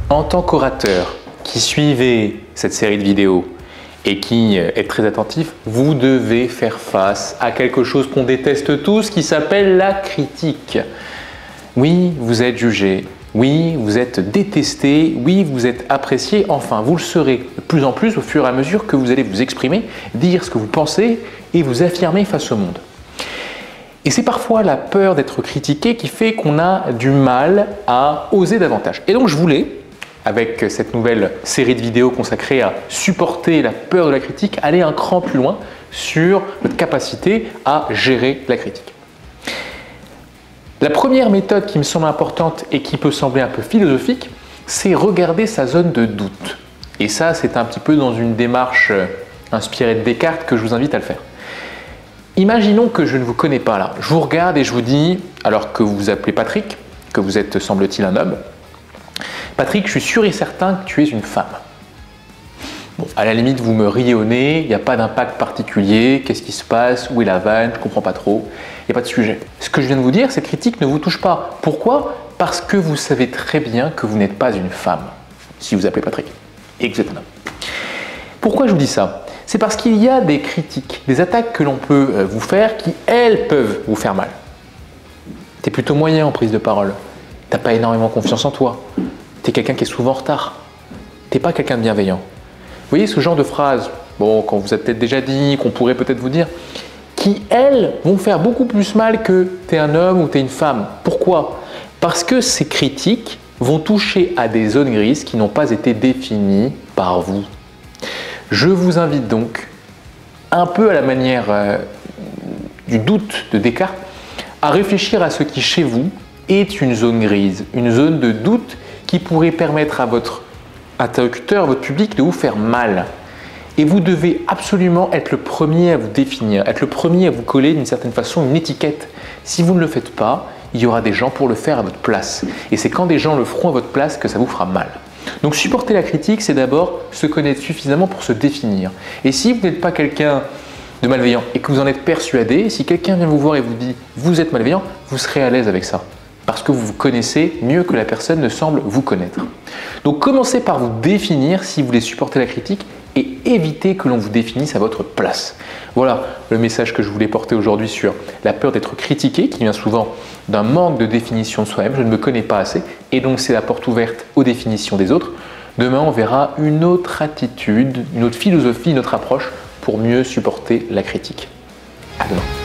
En tant qu'orateur qui suivait cette série de vidéos et qui est très attentif, vous devez faire face à quelque chose qu'on déteste tous qui s'appelle la critique. Oui, vous êtes jugé. Oui, vous êtes détesté. Oui, vous êtes apprécié. Enfin, vous le serez de plus en plus au fur et à mesure que vous allez vous exprimer, dire ce que vous pensez et vous affirmer face au monde. Et c'est parfois la peur d'être critiqué qui fait qu'on a du mal à oser davantage. Et donc je voulais, avec cette nouvelle série de vidéos consacrée à supporter la peur de la critique, aller un cran plus loin sur notre capacité à gérer la critique. La première méthode qui me semble importante et qui peut sembler un peu philosophique, c'est regarder sa zone de doute. Et ça, c'est un petit peu dans une démarche inspirée de Descartes que je vous invite à le faire. Imaginons que je ne vous connais pas là. Je vous regarde et je vous dis, alors que vous vous appelez Patrick, que vous êtes, semble-t-il, un homme. Patrick, je suis sûr et certain que tu es une femme. Bon, à la limite, vous me riez au nez, il n'y a pas d'impact particulier. Qu'est-ce qui se passe? Où est la vanne? Je ne comprends pas trop. Il n'y a pas de sujet. Ce que je viens de vous dire, cette critique ne vous touche pas. Pourquoi? Parce que vous savez très bien que vous n'êtes pas une femme, si vous vous appelez Patrick, et que vous êtes un homme. Pourquoi je vous dis ça? C'est parce qu'il y a des critiques, des attaques que l'on peut vous faire qui, elles, peuvent vous faire mal. Tu es plutôt moyen en prise de parole. Tu n'as pas énormément confiance en toi. Tu es quelqu'un qui est souvent en retard. Tu n'es pas quelqu'un de bienveillant. Vous voyez ce genre de phrases, bon, qu'on vous a peut-être déjà dit, qu'on pourrait peut-être vous dire, qui, elles, vont faire beaucoup plus mal que tu es un homme ou tu es une femme. Pourquoi? Parce que ces critiques vont toucher à des zones grises qui n'ont pas été définies par vous. Je vous invite donc, un peu à la manière du doute de Descartes, à réfléchir à ce qui chez vous est une zone grise, une zone de doute qui pourrait permettre à votre interlocuteur, votre public de vous faire mal. Et vous devez absolument être le premier à vous définir, être le premier à vous coller d'une certaine façon une étiquette. Si vous ne le faites pas, il y aura des gens pour le faire à votre place. Et c'est quand des gens le feront à votre place que ça vous fera mal. Donc supporter la critique, c'est d'abord se connaître suffisamment pour se définir. Et si vous n'êtes pas quelqu'un de malveillant et que vous en êtes persuadé, si quelqu'un vient vous voir et vous dit « vous êtes malveillant », vous serez à l'aise avec ça. Parce que vous vous connaissez mieux que la personne ne semble vous connaître. Donc commencez par vous définir si vous voulez supporter la critique et évitez que l'on vous définisse à votre place. Voilà le message que je voulais porter aujourd'hui sur la peur d'être critiqué, qui vient souvent d'un manque de définition de soi-même. Je ne me connais pas assez et donc c'est la porte ouverte aux définitions des autres. Demain, on verra une autre attitude, une autre philosophie, une autre approche pour mieux supporter la critique. À demain.